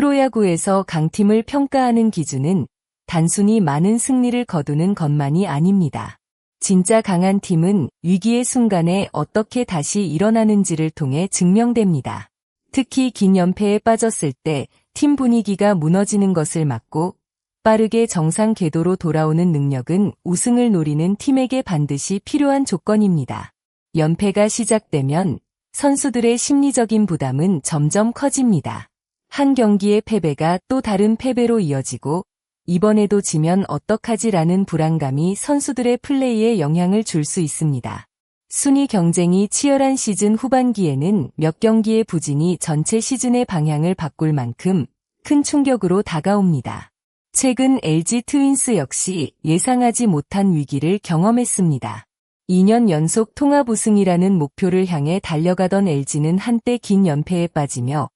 프로야구에서 강팀을 평가하는 기준은 단순히 많은 승리를 거두는 것만이 아닙니다. 진짜 강한 팀은 위기의 순간에 어떻게 다시 일어나는지를 통해 증명됩니다. 특히 긴 연패에 빠졌을 때 팀 분위기가 무너지는 것을 막고 빠르게 정상 궤도로 돌아오는 능력은 우승을 노리는 팀에게 반드시 필요한 조건입니다. 연패가 시작되면 선수들의 심리적인 부담은 점점 커집니다. 한 경기의 패배가 또 다른 패배로 이어지고 이번에도 지면 어떡하지라는 불안감이 선수들의 플레이에 영향을 줄 수 있습니다. 순위 경쟁이 치열한 시즌 후반기에는 몇 경기의 부진이 전체 시즌의 방향을 바꿀 만큼 큰 충격으로 다가옵니다. 최근 LG 트윈스 역시 예상하지 못한 위기를 경험했습니다. 2년 연속 통합 우승이라는 목표를 향해 달려가던 LG는 한때 긴 연패에 빠지며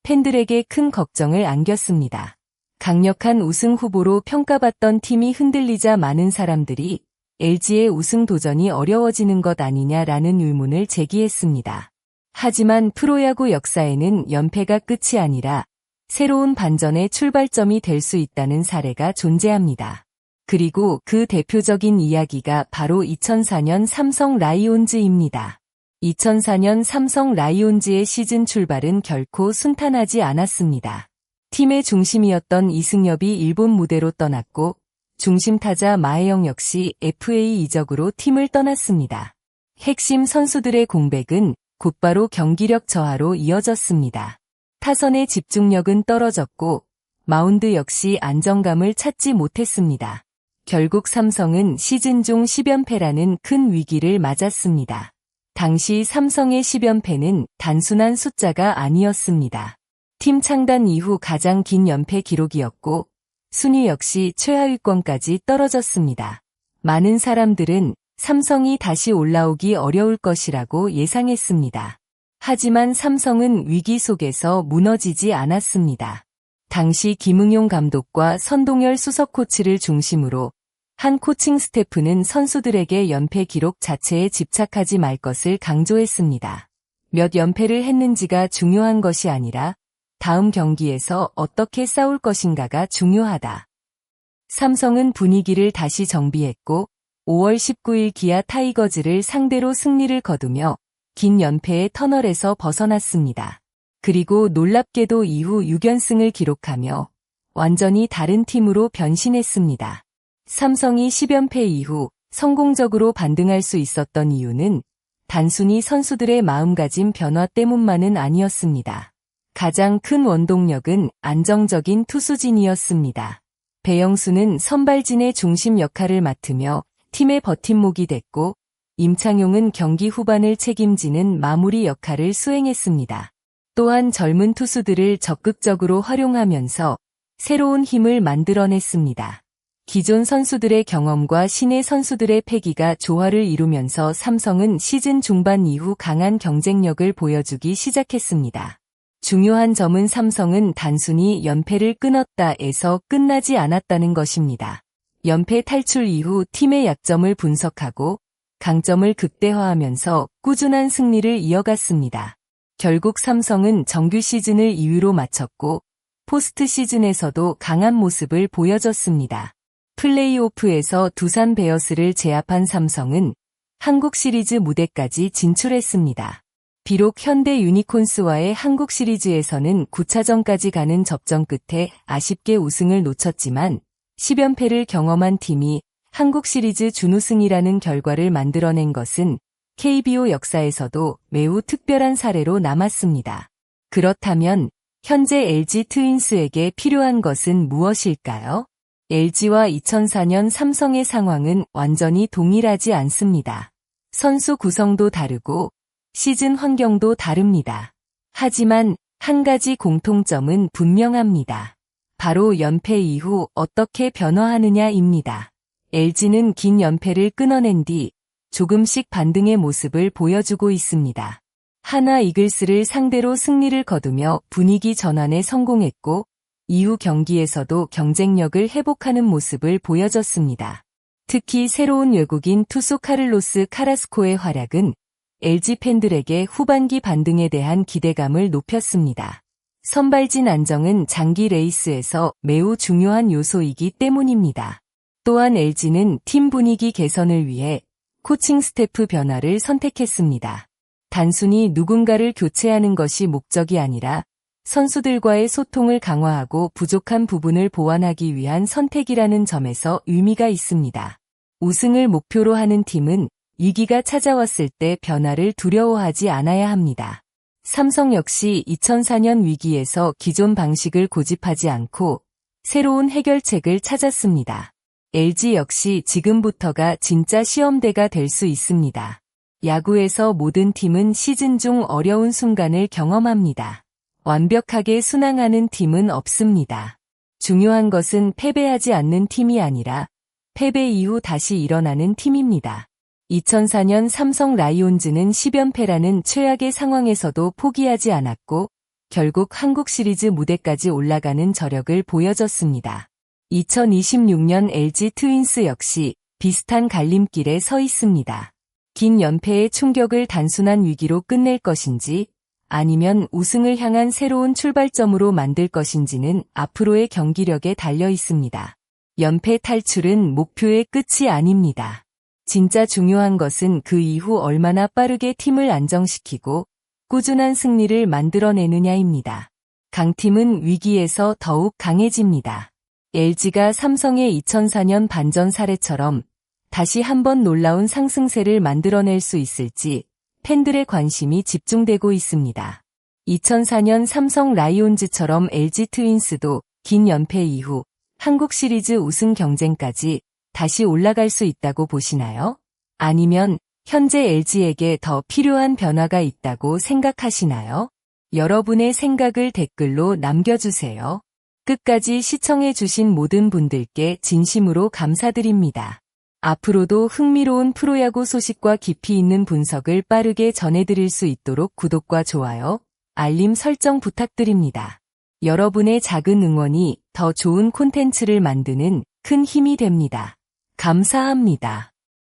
팬들에게 큰 걱정을 안겼습니다. 강력한 우승 후보로 평가받던 팀이 흔들리자 많은 사람들이 LG의 우승 도전이 어려워지는 것 아니냐라는 의문을 제기했습니다. 하지만 프로야구 역사에는 연패가 끝이 아니라 새로운 반전의 출발점이 될 수 있다는 사례가 존재합니다. 그리고 그 대표적인 이야기가 바로 2004년 삼성 라이온즈입니다. 2004년 삼성 라이온즈의 시즌 출발은 결코 순탄하지 않았습니다. 팀의 중심이었던 이승엽이 일본 무대로 떠났고 중심 타자 마혜영 역시 FA 이적으로 팀을 떠났습니다. 핵심 선수들의 공백은 곧바로 경기력 저하로 이어졌습니다. 타선의 집중력은 떨어졌고 마운드 역시 안정감을 찾지 못했습니다. 결국 삼성은 시즌 중 10연패라는 큰 위기를 맞았습니다. 당시 삼성의 10연패는 단순한 숫자가 아니었습니다. 팀 창단 이후 가장 긴 연패 기록이었고 순위 역시 최하위권까지 떨어졌습니다. 많은 사람들은 삼성이 다시 올라오기 어려울 것이라고 예상했습니다. 하지만 삼성은 위기 속에서 무너지지 않았습니다. 당시 김응용 감독과 선동열 수석 코치를 중심으로 한 코칭 스태프는 선수들에게 연패 기록 자체에 집착하지 말 것을 강조했습니다. 몇 연패를 했는지가 중요한 것이 아니라 다음 경기에서 어떻게 싸울 것인가가 중요하다. 삼성은 분위기를 다시 정비했고 5월 19일 기아 타이거즈를 상대로 승리를 거두며 긴 연패의 터널에서 벗어났습니다. 그리고 놀랍게도 이후 6연승을 기록하며 완전히 다른 팀으로 변신했습니다. 삼성이 10연패 이후 성공적으로 반등할 수 있었던 이유는 단순히 선수들의 마음가짐 변화 때문만은 아니었습니다. 가장 큰 원동력은 안정적인 투수진이었습니다. 배영수는 선발진의 중심 역할을 맡으며 팀의 버팀목이 됐고 임창용은 경기 후반을 책임지는 마무리 역할을 수행했습니다. 또한 젊은 투수들을 적극적으로 활용하면서 새로운 힘을 만들어냈습니다. 기존 선수들의 경험과 신예 선수들의 패기가 조화를 이루면서 삼성은 시즌 중반 이후 강한 경쟁력을 보여주기 시작했습니다. 중요한 점은 삼성은 단순히 연패를 끊었다에서 끝나지 않았다는 것입니다. 연패 탈출 이후 팀의 약점을 분석하고 강점을 극대화하면서 꾸준한 승리를 이어갔습니다. 결국 삼성은 정규 시즌을 2위로 마쳤고 포스트 시즌에서도 강한 모습을 보여줬습니다. 플레이오프에서 두산 베어스를 제압한 삼성은 한국 시리즈 무대까지 진출했습니다. 비록 현대 유니콘스와의 한국 시리즈에서는 9차전까지 가는 접전 끝에 아쉽게 우승을 놓쳤지만 10연패를 경험한 팀이 한국 시리즈 준우승이라는 결과를 만들어낸 것은 KBO 역사에서도 매우 특별한 사례로 남았습니다. 그렇다면 현재 LG 트윈스에게 필요한 것은 무엇일까요? LG와 2004년 삼성의 상황은 완전히 동일하지 않습니다. 선수 구성도 다르고 시즌 환경도 다릅니다. 하지만 한 가지 공통점은 분명합니다. 바로 연패 이후 어떻게 변화하느냐입니다. LG는 긴 연패를 끊어낸 뒤 조금씩 반등의 모습을 보여주고 있습니다. 하나 이글스를 상대로 승리를 거두며 분위기 전환에 성공했고 이후 경기에서도 경쟁력을 회복하는 모습을 보여줬습니다. 특히 새로운 외국인 투수 카를로스 카라스코의 활약은 LG 팬들에게 후반기 반등에 대한 기대감을 높였습니다. 선발진 안정은 장기 레이스에서 매우 중요한 요소이기 때문입니다. 또한 LG는 팀 분위기 개선을 위해 코칭 스태프 변화를 선택했습니다. 단순히 누군가를 교체하는 것이 목적이 아니라 선수들과의 소통을 강화하고 부족한 부분을 보완하기 위한 선택이라는 점에서 의미가 있습니다. 우승을 목표로 하는 팀은 위기가 찾아왔을 때 변화를 두려워하지 않아야 합니다. 삼성 역시 2004년 위기에서 기존 방식을 고집하지 않고 새로운 해결책을 찾았습니다. LG 역시 지금부터가 진짜 시험대가 될 수 있습니다. 야구에서 모든 팀은 시즌 중 어려운 순간을 경험합니다. 완벽하게 순항하는 팀은 없습니다. 중요한 것은 패배하지 않는 팀이 아니라 패배 이후 다시 일어나는 팀입니다. 2004년 삼성 라이온즈는 10연패라는 최악의 상황에서도 포기하지 않았고 결국 한국 시리즈 무대까지 올라가는 저력을 보여줬습니다. 2026년 LG 트윈스 역시 비슷한 갈림길에 서 있습니다. 긴 연패의 충격을 단순한 위기로 끝낼 것인지 아니면 우승을 향한 새로운 출발점으로 만들 것인지는 앞으로의 경기력에 달려 있습니다. 연패 탈출은 목표의 끝이 아닙니다. 진짜 중요한 것은 그 이후 얼마나 빠르게 팀을 안정시키고 꾸준한 승리를 만들어내느냐입니다. 강팀은 위기에서 더욱 강해집니다. LG가 삼성의 2004년 반전 사례처럼 다시 한번 놀라운 상승세를 만들어낼 수 있을지 팬들의 관심이 집중되고 있습니다. 2004년 삼성 라이온즈처럼 LG 트윈스도 긴 연패 이후 한국 시리즈 우승 경쟁까지 다시 올라갈 수 있다고 보시나요? 아니면 현재 LG에게 더 필요한 변화가 있다고 생각하시나요? 여러분의 생각을 댓글로 남겨주세요. 끝까지 시청해주신 모든 분들께 진심으로 감사드립니다. 앞으로도 흥미로운 프로야구 소식과 깊이 있는 분석을 빠르게 전해드릴 수 있도록 구독과 좋아요, 알림 설정 부탁드립니다. 여러분의 작은 응원이 더 좋은 콘텐츠를 만드는 큰 힘이 됩니다. 감사합니다.